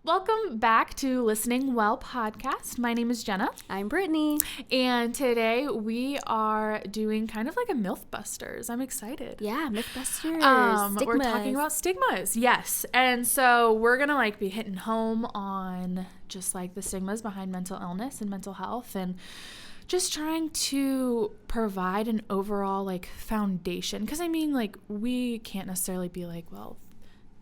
Welcome back to Listening Well podcast. My name is Jenna. I'm Brittany. And today we are doing kind of like a Mythbusters. I'm excited. Yeah, Mythbusters. Stigmas. We're talking about stigmas. Yes. And so we're going to be hitting home on just the stigmas behind mental illness and mental health, and just trying to provide an overall foundation. Because we can't necessarily be well,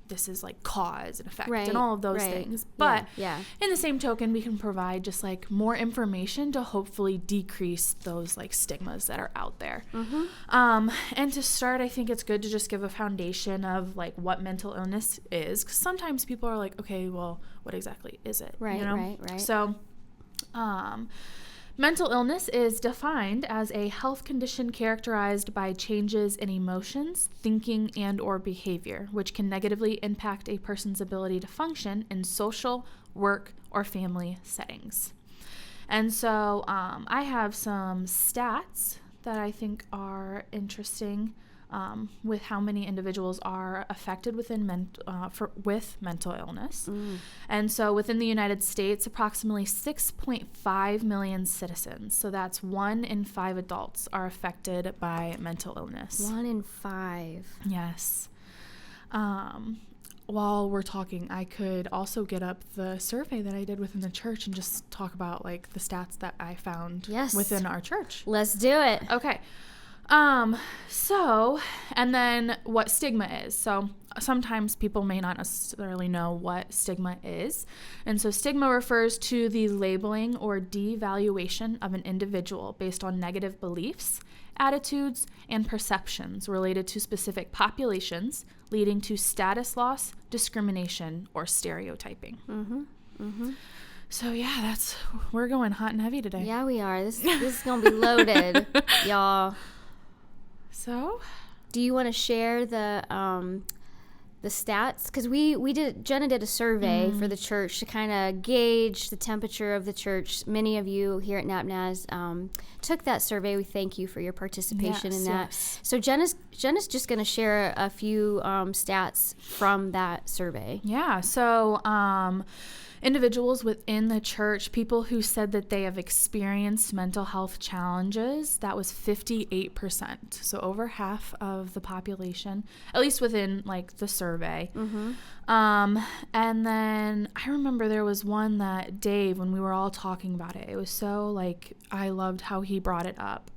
this is cause and effect and all of those things. But in the same token, we can provide just more information to hopefully decrease those stigmas that are out there. Mm-hmm. And to start, I think it's good to just give a foundation of what mental illness is. Because sometimes people are okay, well, what exactly is it? Right. So, mental illness is defined as a health condition characterized by changes in emotions, thinking, and or behavior, which can negatively impact a person's ability to function in social, work, or family settings. And so I have some stats that I think are interesting with how many individuals are affected with mental illness. And so within the United States, approximately 6.5 million citizens, so that's 1 in 5 adults, are affected by mental illness. 1 in 5. Yes. While we're talking, I could also get up the survey that I did within the church and just talk about the stats that I found within our church. Let's do it. Okay. And then what stigma is. So sometimes people may not necessarily know what stigma is. And so stigma refers to the labeling or devaluation of an individual based on negative beliefs, attitudes, and perceptions related to specific populations, leading to status loss, discrimination, or stereotyping. Mm-hmm. Mm-hmm. So we're going hot and heavy today. Yeah, we are. This is going to be loaded, y'all. So, do you want to share the stats? Because Jenna did a survey for the church to kind of gauge the temperature of the church. Many of you here at NapNaz took that survey. We thank you for your participation in that. Yes. So Jenna's just going to share a few stats from that survey. Yeah. So, individuals within the church, people who said that they have experienced mental health challenges, that was 58%. So over half of the population, at least within the survey. Mm-hmm. And then I remember there was one that Dave, when we were all talking about it, it was so I loved how he brought it up,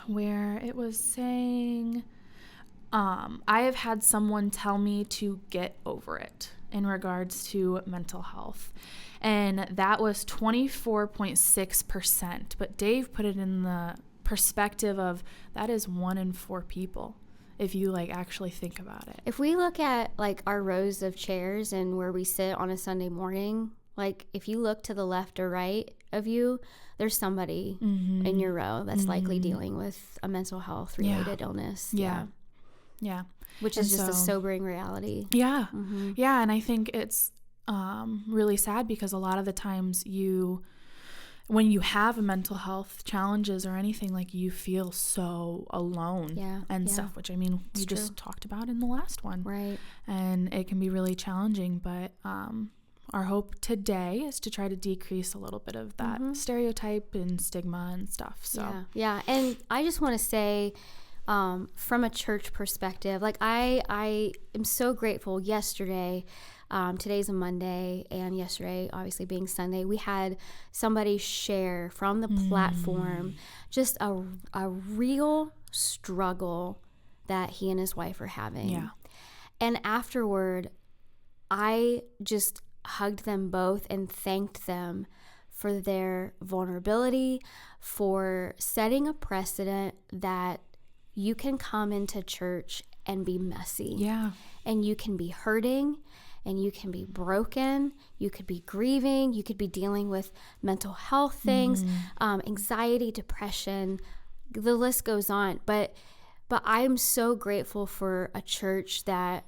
where it was saying, I have had someone tell me to get over it in regards to mental health. And that was 24.6%. But Dave put it in the perspective of that is 1 in 4 people, if you actually think about it. If we look at our rows of chairs and where we sit on a Sunday morning, if you look to the left or right of you, there's somebody in your row that's likely dealing with a mental health related illness. Yeah. Which is just a sobering reality. Yeah. Mm-hmm. Yeah. And I think it's really sad because a lot of the times when you have mental health challenges or anything, you feel so alone and stuff, which we just talked about in the last one. Right. And it can be really challenging, but our hope today is to try to decrease a little bit of that stereotype and stigma and stuff. So yeah. And I just want to say, from a church perspective, I am so grateful. Yesterday, today's a Monday, and yesterday, obviously being Sunday, we had somebody share from the platform just a real struggle that he and his wife are having. Yeah. And afterward, I just hugged them both and thanked them for their vulnerability, for setting a precedent that you can come into church and be messy. Yeah. And you can be hurting, and you can be broken. You could be grieving. You could be dealing with mental health things, anxiety, depression. The list goes on. But I'm so grateful for a church that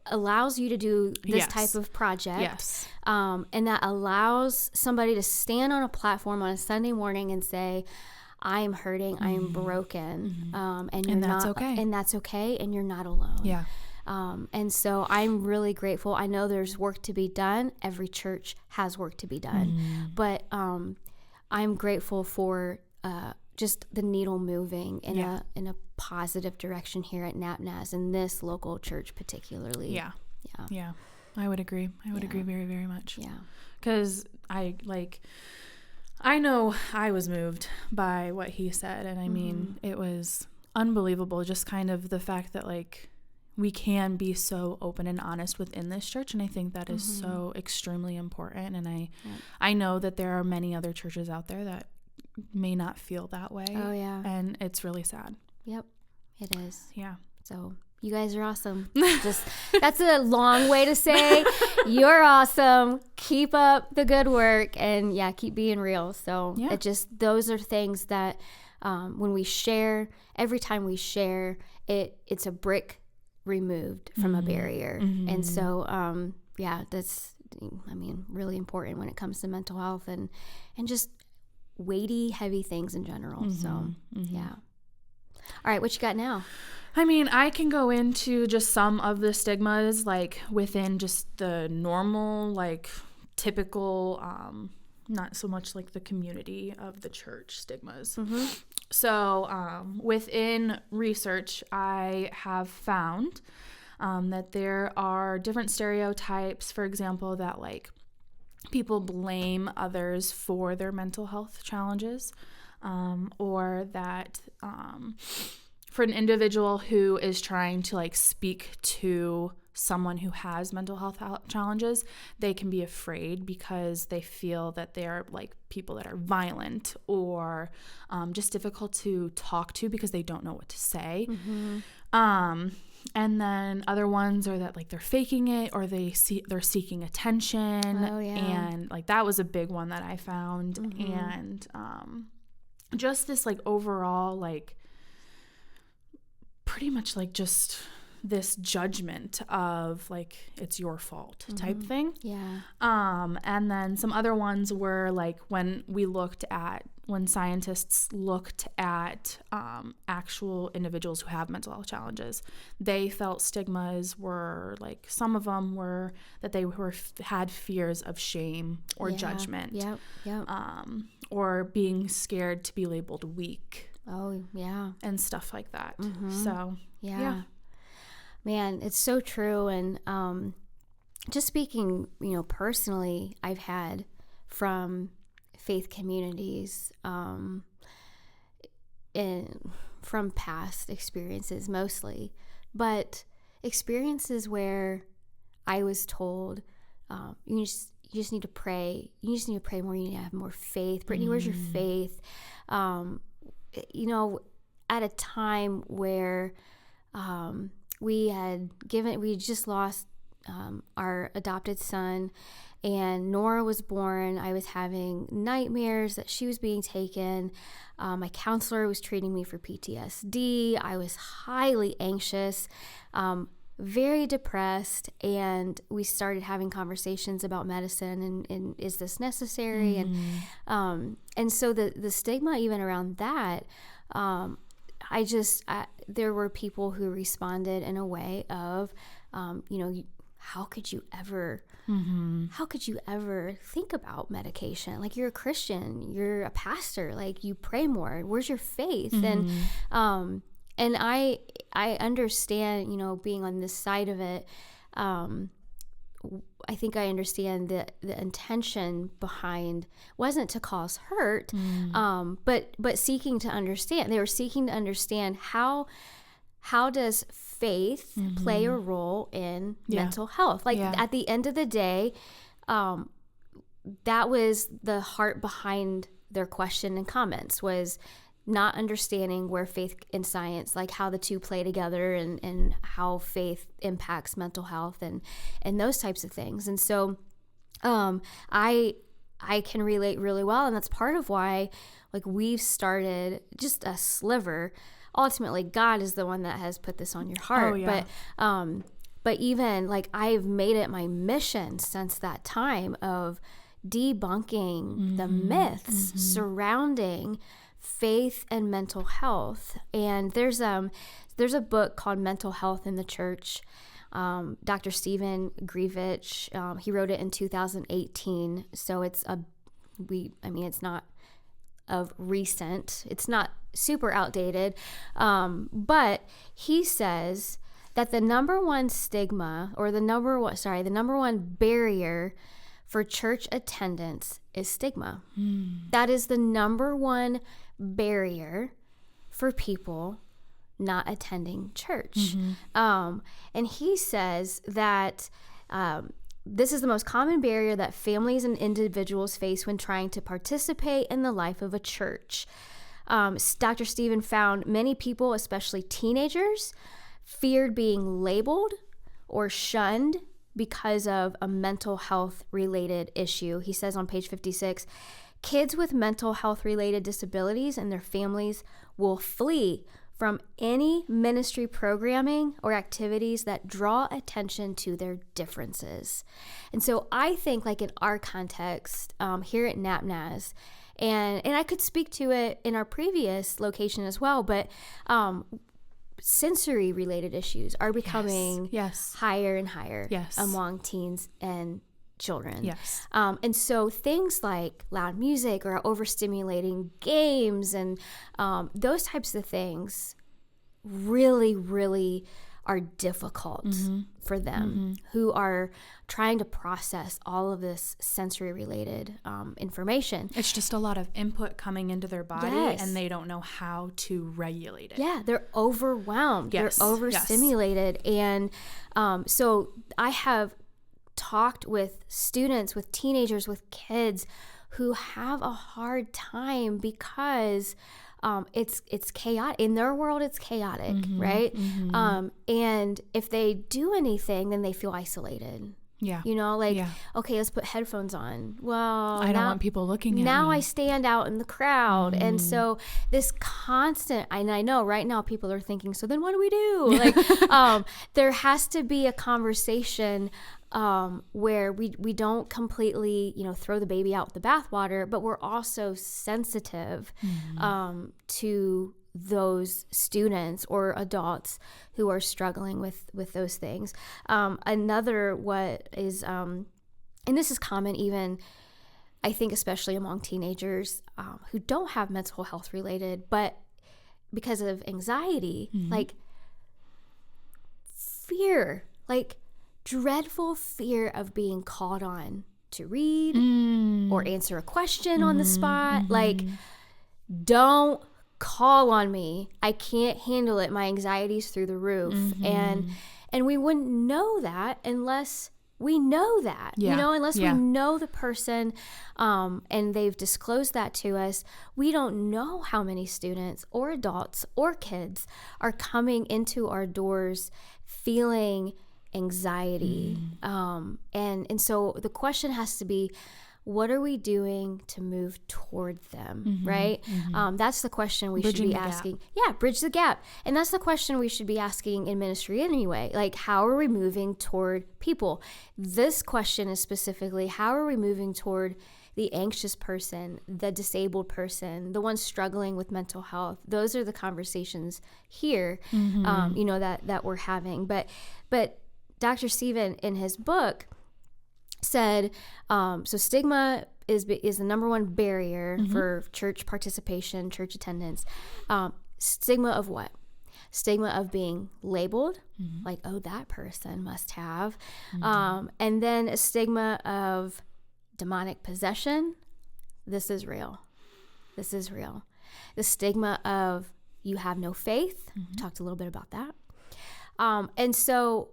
allows you to do this type of project. Yes. And that allows somebody to stand on a platform on a Sunday morning and say, I am hurting, I am broken, and you're that's not, okay. And that's okay, and you're not alone. Yeah. And so I'm really grateful. I know there's work to be done. Every church has work to be done. But I'm grateful for just the needle moving in a positive direction here at Nap Naz, in this local church particularly. Yeah. I would agree. I would agree very, very much. Yeah. Because I know I was moved by what he said. And I mean, it was unbelievable. Just kind of the fact that like we can be so open and honest within this church. And I think that is so extremely important. And I know that there are many other churches out there that may not feel that way. Oh, yeah. And it's really sad. Yep, it is. Yeah. So you guys are awesome. That's a long way to say you're awesome. Keep up the good work, and keep being real. So those are things that when we share, every time we share, it's a brick removed from a barrier. And so, that's, really important when it comes to mental health and just weighty, heavy things in general. So, yeah. All right, what you got now? I mean, I can go into just some of the stigmas, like within just the normal, like typical, not so much like the community of the church stigmas. So within research, I have found that there are different stereotypes, for example, that like people blame others for their mental health challenges, or that for an individual who is trying to like speak to someone who has mental health challenges, they can be afraid because they feel that they're like people that are violent or just difficult to talk to because they don't know what to say. And then other ones are that like they're faking it, or they're seeking attention. And like that was a big one that I found. And just this like overall like pretty much like just this judgment of like it's your fault type thing. And then some other ones were like when scientists looked at actual individuals who have mental health challenges, they felt stigmas were like, some of them were that they had fears of shame or judgment, or being scared to be labeled weak. And stuff like that. So man, it's so true. And just speaking, personally, I've had from faith communities, from past experiences mostly, but experiences where I was told, you just need to pray. You just need to pray more. You need to have more faith. Brittany, where's your faith? At a time where we just lost our adopted son, and Nora was born. I was having nightmares that she was being taken. My counselor was treating me for PTSD. I was highly anxious, very depressed, and we started having conversations about medicine and is this necessary? And so the stigma even around that, there were people who responded in a way of, how could you ever think about medication? Like, you're a Christian, you're a pastor, like, you pray more. Where's your faith? And I understand, being on this side of it, I think I understand the intention behind wasn't to cause hurt, but seeking to understand. They were seeking to understand how does faith play a role in mental health? Like at the end of the day, that was the heart behind their question and comments, was not understanding where faith and science, like how the two play together, and how faith impacts mental health and those types of things. And so I can relate really well, and that's part of why like we've started just a sliver. Ultimately, God is the one that has put this on your heart. But even like I've made it my mission since that time of debunking the myths surrounding faith and mental health. And there's a book called Mental Health in the Church. Dr. Stephen Grievich, he wrote it in 2018. So it's not of recent. It's not super outdated. But he says that the number one stigma, or the number one barrier for church attendance is stigma. That is the number one barrier for people not attending church. And he says that this is the most common barrier that families and individuals face when trying to participate in the life of a church. Dr. Stephen found many people, especially teenagers, feared being labeled or shunned because of a mental health related issue. He says on page 56, kids with mental health related disabilities and their families will flee from any ministry programming or activities that draw attention to their differences. And so I think, like in our context here at NapNaz, and I could speak to it in our previous location as well, but sensory related issues are becoming higher and higher among teens and children. And so things like loud music or overstimulating games and those types of things really, really are difficult for them who are trying to process all of this sensory related information. It's just a lot of input coming into their body and they don't know how to regulate it. Yeah, they're overwhelmed. They're overstimulated. And so I have talked with students, with teenagers, with kids who have a hard time because it's chaotic. In their world, it's chaotic, right? And if they do anything, then they feel isolated. Yeah. You know, okay, let's put headphones on. Well, I don't want people looking at me. Now I stand out in the crowd. And so this constant, and I know right now people are thinking, so then what do we do? Like, there has to be a conversation where we don't completely, throw the baby out with the bathwater, but we're also sensitive to those students or adults who are struggling with those things. Another what is, and this is common even, I think, especially among teenagers who don't have mental health related, but because of anxiety, like fear, like dreadful fear of being called on to read or answer a question on the spot. Like, don't call on me. I can't handle it. My anxiety's through the roof. And we wouldn't know that unless we know that, unless we know the person and they've disclosed that to us. We don't know how many students or adults or kids are coming into our doors feeling anxiety. And so the question has to be, what are we doing to move toward them, right? That's the question we should be asking. Yeah, bridge the gap. And that's the question we should be asking in ministry anyway. Like, how are we moving toward people? This question is specifically, how are we moving toward the anxious person, the disabled person, the one struggling with mental health? Those are the conversations here, that we're having. But Dr. Stephen, in his book, said, so stigma is the number one barrier for church participation, church attendance. Stigma of what? Stigma of being labeled, like, oh, that person must have. And then a stigma of demonic possession. This is real. This is real. The stigma of you have no faith. We talked a little bit about that. And so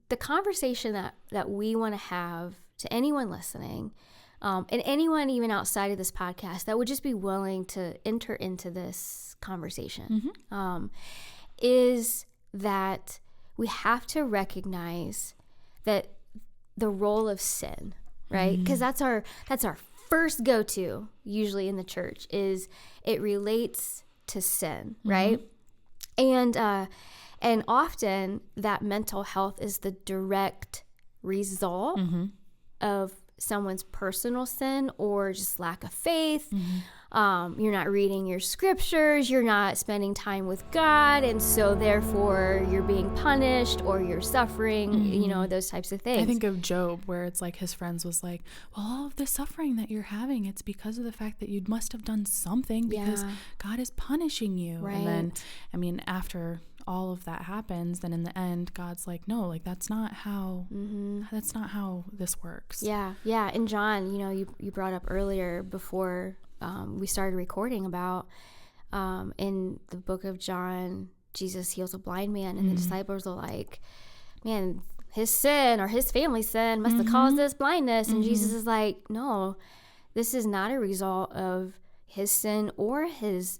the conversation that we want to have to anyone listening, and anyone even outside of this podcast that would just be willing to enter into this conversation, is that we have to recognize that the role of sin, right? Because that's our first go-to usually in the church, is it relates to sin, right? And often that mental health is the direct result of someone's personal sin or just lack of faith. Mm-hmm. You're not reading your scriptures. You're not spending time with God. And so therefore you're being punished or you're suffering, Mm-hmm. those types of things. I think of Job, where it's like his friends was like, well, all of the suffering that you're having, it's because of the fact that you must have done something because God is punishing you. Right. And then, I mean, after all of that happens, then in the end, God's like, no, like that's not how this works. Yeah. And John, you brought up earlier before we started recording about in the book of John, Jesus heals a blind man, and the disciples are like, man, his sin or his family's sin must have caused this blindness. And Jesus is like, no, this is not a result of his sin or his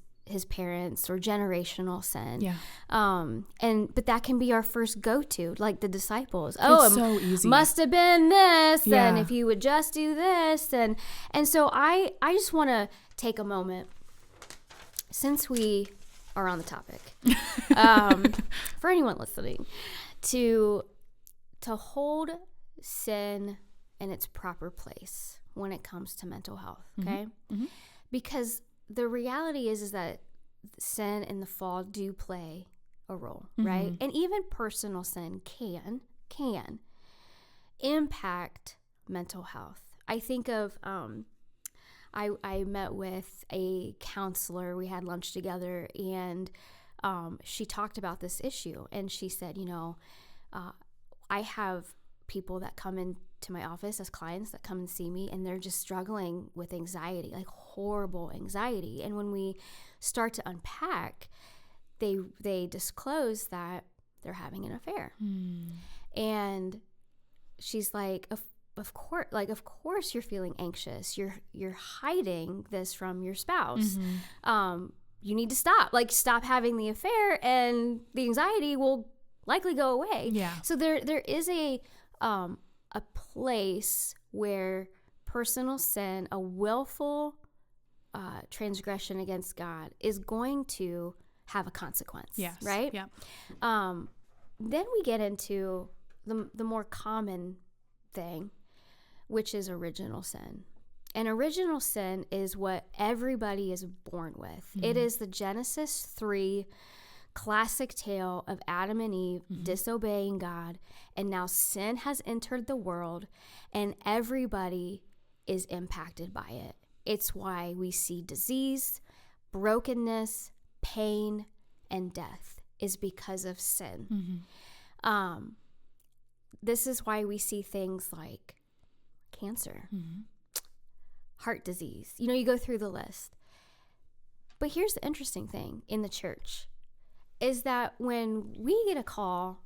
parents or generational sin. Yeah. But that can be our first go-to, like the disciples. It's so easy. Must have been this. Yeah. And if you would just do this. And so I just want to take a moment, since we are on the topic, for anyone listening, to hold sin in its proper place when it comes to mental health. Okay. Mm-hmm. Because the reality is that sin and the fall do play a role, right? And even personal sin can impact mental health. I think of, I met with a counselor. We had lunch together, and she talked about this issue. And she said, I have people that come into my office as clients that come and see me, and they're just struggling with anxiety, like horrible anxiety. And when we start to unpack, they disclose that they're having an affair. And she's like, of course you're feeling anxious. You're hiding this from your spouse. You need to stop having the affair, and the anxiety will likely go away. Yeah. So there is a place where personal sin, a willful transgression against God, is going to have a consequence. Yes. Right? Yeah. Then we get into the more common thing, which is original sin. And original sin is what everybody is born with. It is the Genesis 3 classic tale of Adam and Eve disobeying God, and now sin has entered the world, and everybody is impacted by it. It's why we see disease, brokenness, pain, and death is because of sin. This is why we see things like cancer, heart disease. You go through the list. But here's the interesting thing in the church is that when we get a call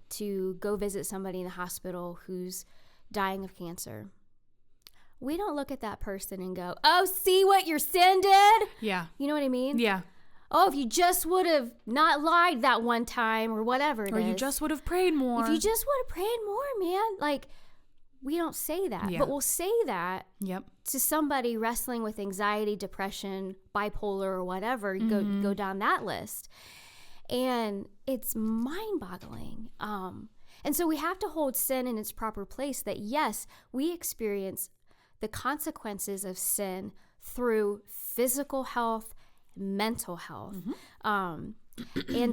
to go visit somebody in the hospital who's dying of cancer, we don't look at that person and go, oh, see what your sin did? Yeah. You know what I mean? Yeah. Oh, if you just would have not lied that one time or whatever it is. Or you just would have prayed more. If you just would have prayed more, man. Like, we don't say that. Yeah. But we'll say that to somebody wrestling with anxiety, depression, bipolar, or whatever. You go down that list. And it's mind-boggling. And so we have to hold sin in its proper place, that yes, we experience the consequences of sin through physical health, mental health. And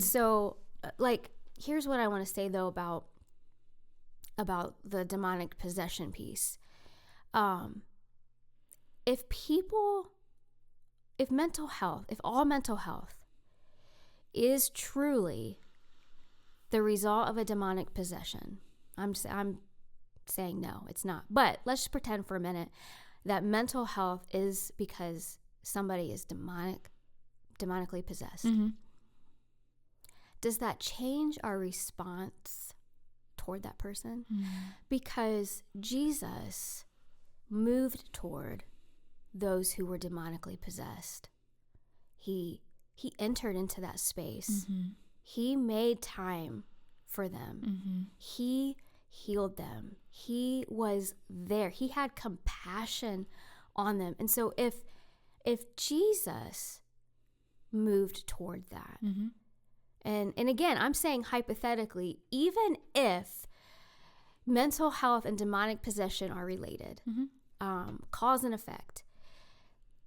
so, here's what I want to say, though, about the demonic possession piece. If all mental health is truly the result of a demonic possession, I'm saying no, it's not. But let's just pretend for a minute that mental health is because somebody is demonically possessed. Does that change our response toward that person? Because Jesus moved toward those who were demonically possessed. He entered into that space. He made time for them. He healed them. He was there. He had compassion on them. And so if Jesus moved toward that, and again, I'm saying hypothetically, even if mental health and demonic possession are related, cause and effect.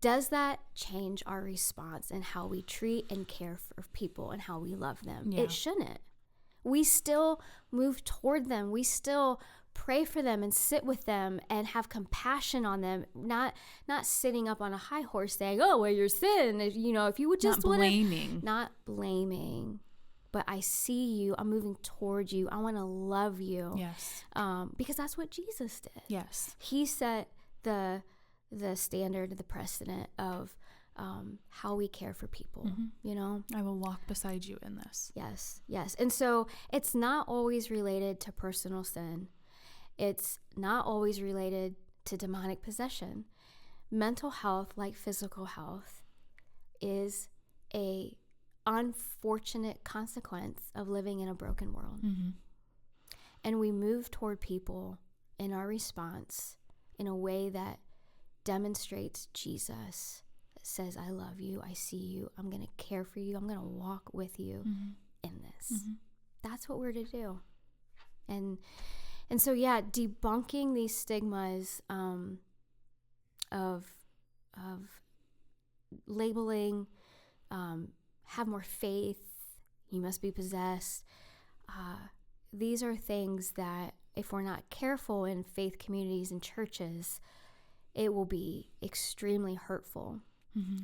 Does that change our response and how we treat and care for people and how we love them? Yeah. It shouldn't. We still move toward them. We still pray for them and sit with them and have compassion on them. Not sitting up on a high horse saying, "Oh, well, your sin." If you would just not blaming. But I see you. I'm moving towards you. I want to love you. Yes. Because that's what Jesus did. Yes. He set the standard, the precedent of how we care for people. I will walk beside you in this. Yes. And so it's not always related to personal sin. It's not always related to demonic possession. Mental health, like physical health, is a unfortunate consequence of living in a broken world. And we move toward people in our response in a way that demonstrates Jesus, that says, "I love you, I see you, I'm going to care for you, I'm going to walk with you in this." That's what we're to do. And so, debunking these stigmas of labeling, have more faith, you must be possessed. These are things that, if we're not careful in faith communities and churches, it will be extremely hurtful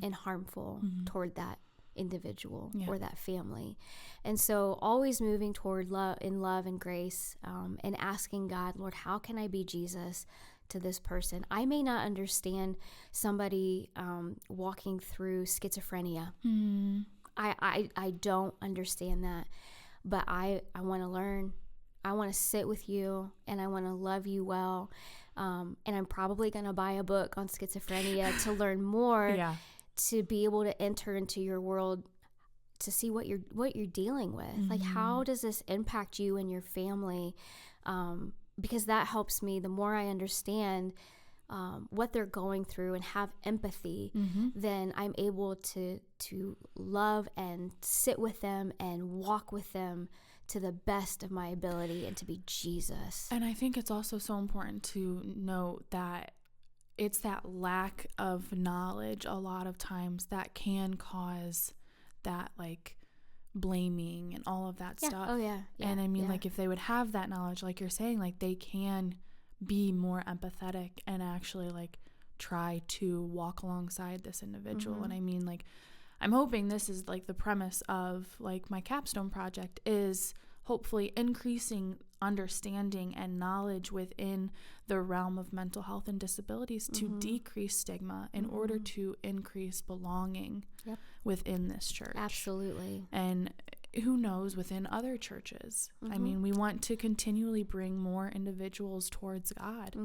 and harmful toward that individual or that family. And so always moving toward love and grace, and asking God, "Lord, how can I be Jesus to this person?" I may not understand somebody walking through schizophrenia. I don't understand that, but I want to learn. I want to sit with you, and I want to love you well. And I'm probably going to buy a book on schizophrenia to learn more, to be able to enter into your world, to see what you're dealing with. Like, how does this impact you and your family? Because that helps me. The more I understand what they're going through and have empathy, then I'm able to love and sit with them and walk with them to the best of my ability and to be Jesus. And I think it's also so important to note that it's that lack of knowledge a lot of times that can cause that, like, blaming and all of that stuff. Oh, yeah. And I mean, like, if they would have that knowledge, like you're saying, like, they can be more empathetic and actually, like, try to walk alongside this individual. And I mean, like, I'm hoping this is, like, the premise of, like, my capstone project is hopefully increasing understanding and knowledge within the realm of mental health and disabilities to decrease stigma in order to increase belonging within this church. Absolutely. And who knows, within other churches. I mean, we want to continually bring more individuals towards God.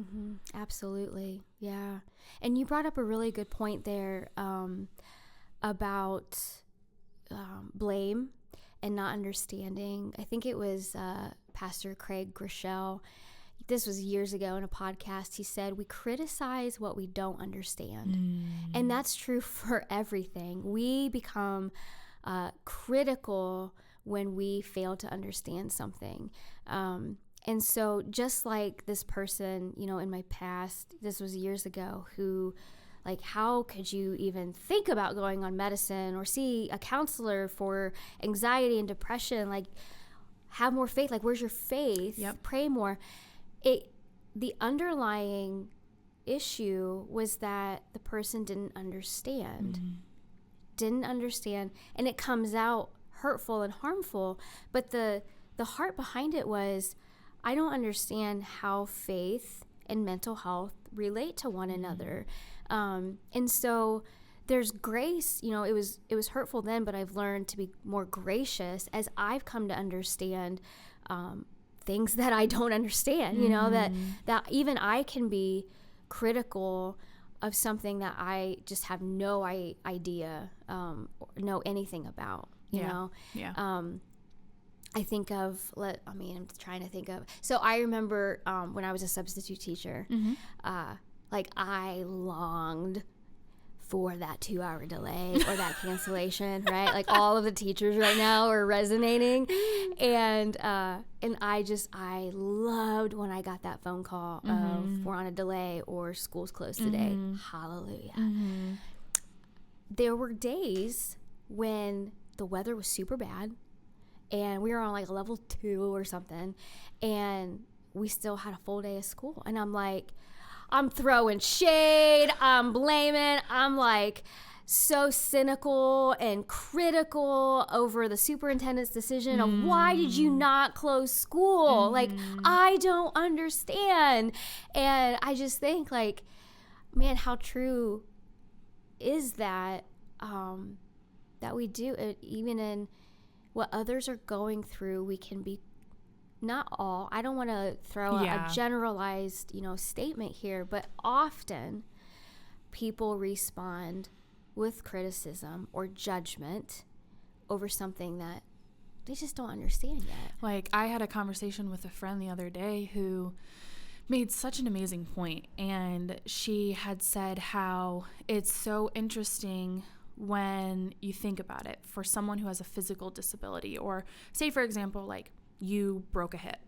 Absolutely. Yeah. And you brought up a really good point there about blame and not understanding. I think it was Pastor Craig Groeschel. This was years ago in a podcast. He said, "We criticize what we don't understand." And that's true for everything. We become critical when we fail to understand something. And so just like this person, in my past, this was years ago, who, like, how could you even think about going on medicine or see a counselor for anxiety and depression? Like, have more faith. Like, where's your faith? Pray more. The underlying issue was that the person didn't understand. And it comes out hurtful and harmful. But the heart behind it was, I don't understand how faith and mental health relate to one another. And so there's grace. It was hurtful then, but I've learned to be more gracious as I've come to understand things that I don't understand, that even I can be critical of something that I just have no idea, or know anything about, you know? I think of, I'm trying to think of, so I remember when I was a substitute teacher, like, I longed for that 2-hour delay or that cancellation, right? Like all of the teachers right now are resonating. And I loved when I got that phone call of we're on a delay or school's closed today. Hallelujah. There were days when the weather was super bad and we were on like a level 2 or something, and we still had a full day of school. And I'm like, I'm throwing shade, I'm blaming, I'm like so cynical and critical over the superintendent's decision of why did you not close school? Like, I don't understand. And I just think like, man, how true is that, that we do it even in what others are going through. We can be, not all, I don't want to throw a generalized, statement here, but often people respond with criticism or judgment over something that they just don't understand yet. Like, I had a conversation with a friend the other day who made such an amazing point, and she had said how it's so interesting when you think about it for someone who has a physical disability, or say, for example, like you broke a hip.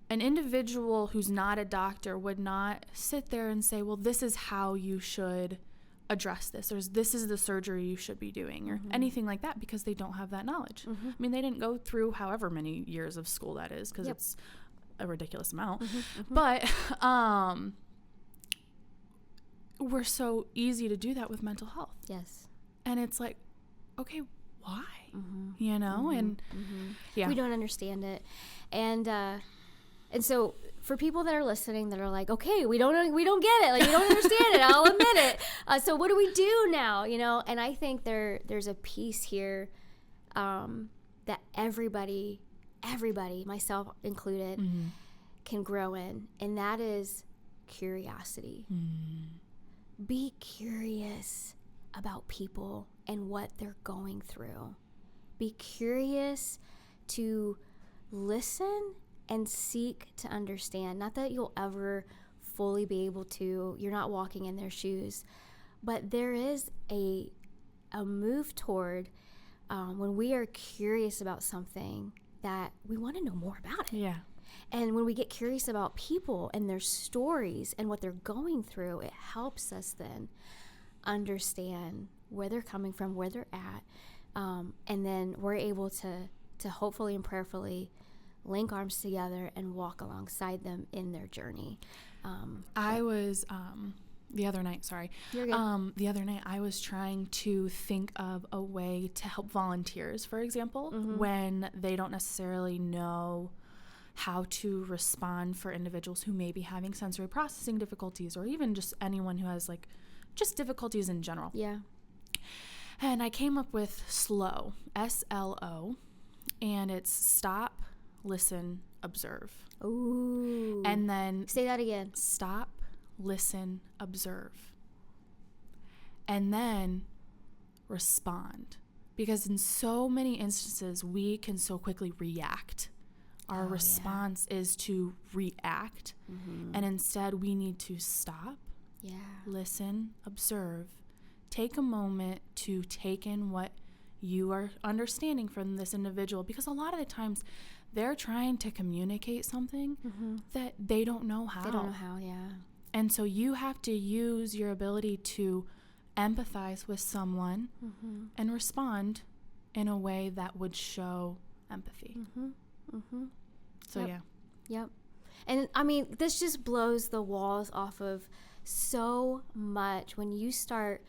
An individual who's not a doctor would not sit there and say, well, this is how you should address this, or this is the surgery you should be doing, or anything like that, because they don't have that knowledge. I mean, they didn't go through however many years of school that is, because it's a ridiculous amount. But we're so easy to do that with mental health. Yes. And it's like, okay, why? And we don't understand it. And so for people that are listening that are like, okay, we don't get it, like we don't understand it, I'll admit it. So what do we do now? And I think there's a piece here that everybody, myself included, can grow in, and that is curiosity. Be curious about people and what they're going through. Be curious to listen and seek to understand. Not that you'll ever fully be able to, you're not walking in their shoes, but there is a move toward when we are curious about something that we want to know more about it. Yeah. And when we get curious about people and their stories and what they're going through, it helps us then understand where they're coming from, where they're at. And then we're able to hopefully and prayerfully link arms together and walk alongside them in their journey. I was, the other night, You're good. the other night I was trying to think of a way to help volunteers, for example, when they don't necessarily know how to respond for individuals who may be having sensory processing difficulties, or even just anyone who has like just difficulties in general. Yeah. And I came up with S.L.O, S.L.O, and it's stop, listen, observe. Ooh. And then Say that again. Stop, listen, observe. And then respond. Because in so many instances, we can so quickly react. Our response is to react. And instead, we need to stop, listen, observe, take a moment to take in what you are understanding from this individual. Because a lot of the times, they're trying to communicate something that they don't know how. They don't know how, And so you have to use your ability to empathize with someone and respond in a way that would show empathy. So, Yep. And I mean, this just blows the walls off of so much when you start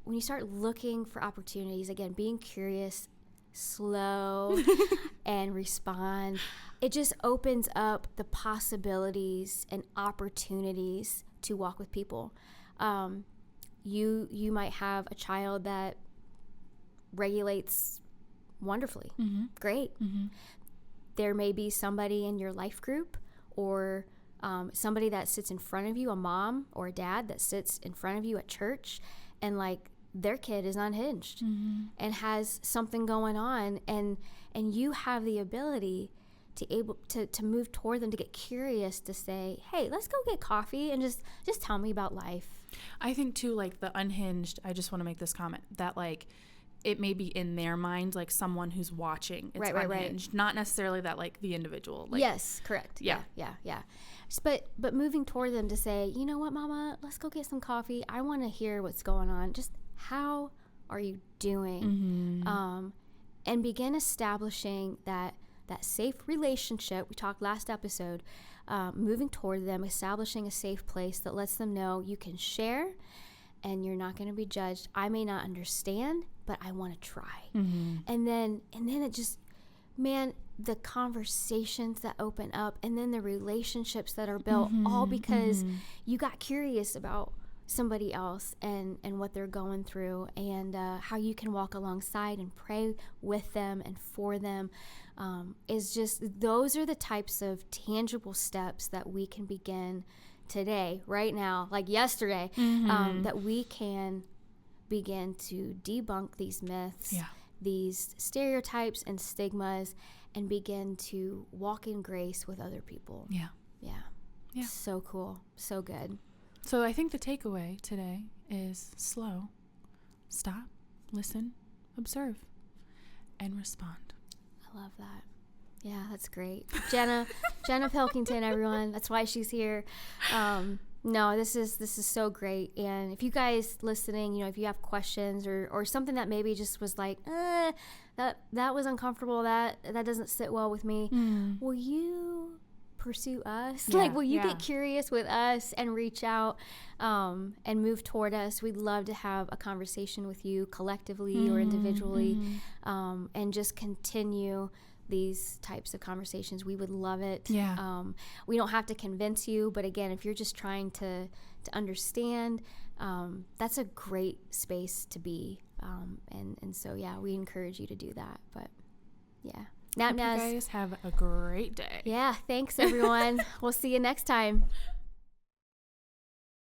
looking for opportunities, again, being curious, slow, and respond. It just opens up the possibilities and opportunities to walk with people. You might have a child that regulates wonderfully. Great. There may be somebody in your life group, or somebody that sits in front of you, a mom or a dad that sits in front of you at church, and like their kid is unhinged and has something going on, and you have the ability to move toward them, to get curious, to say, hey, let's go get coffee and just tell me about life. I think too, like the unhinged, I just want to make this comment that like it may be in their mind, like someone who's watching. It's unhinged. Not necessarily that like the individual. Like, yes, correct. Yeah. But moving toward them to say, you know what, Mama, let's go get some coffee. I want to hear what's going on. Just how are you doing? And begin establishing that safe relationship. We talked last episode, moving toward them, establishing a safe place that lets them know you can share and you're not going to be judged. I may not understand, but I want to try. And then it just, man, the conversations that open up, and then the relationships that are built, all because you got curious about somebody else and what they're going through, and how you can walk alongside and pray with them and for them, is just, those are the types of tangible steps that we can begin today, right now, like yesterday, that we can begin to debunk these myths, these stereotypes and stigmas, and begin to walk in grace with other people. Yeah. So cool. So good. So I think the takeaway today is slow, stop, listen, observe, and respond. I love that. Yeah, that's great. Jenna Pilkington, everyone. That's why she's here. No, this is so great. And if you guys listening, you know, if you have questions or something that maybe just was like, that was uncomfortable, that doesn't sit well with me, will you pursue us? Will you get curious with us and reach out and move toward us? We'd love to have a conversation with you collectively or individually, and just continue these types of conversations. We would love it. We don't have to convince you, but again, if you're just trying to understand, that's a great space to be, and so we encourage you to do that. But Nap Naz, you guys have a great day. Thanks everyone. We'll see you next time.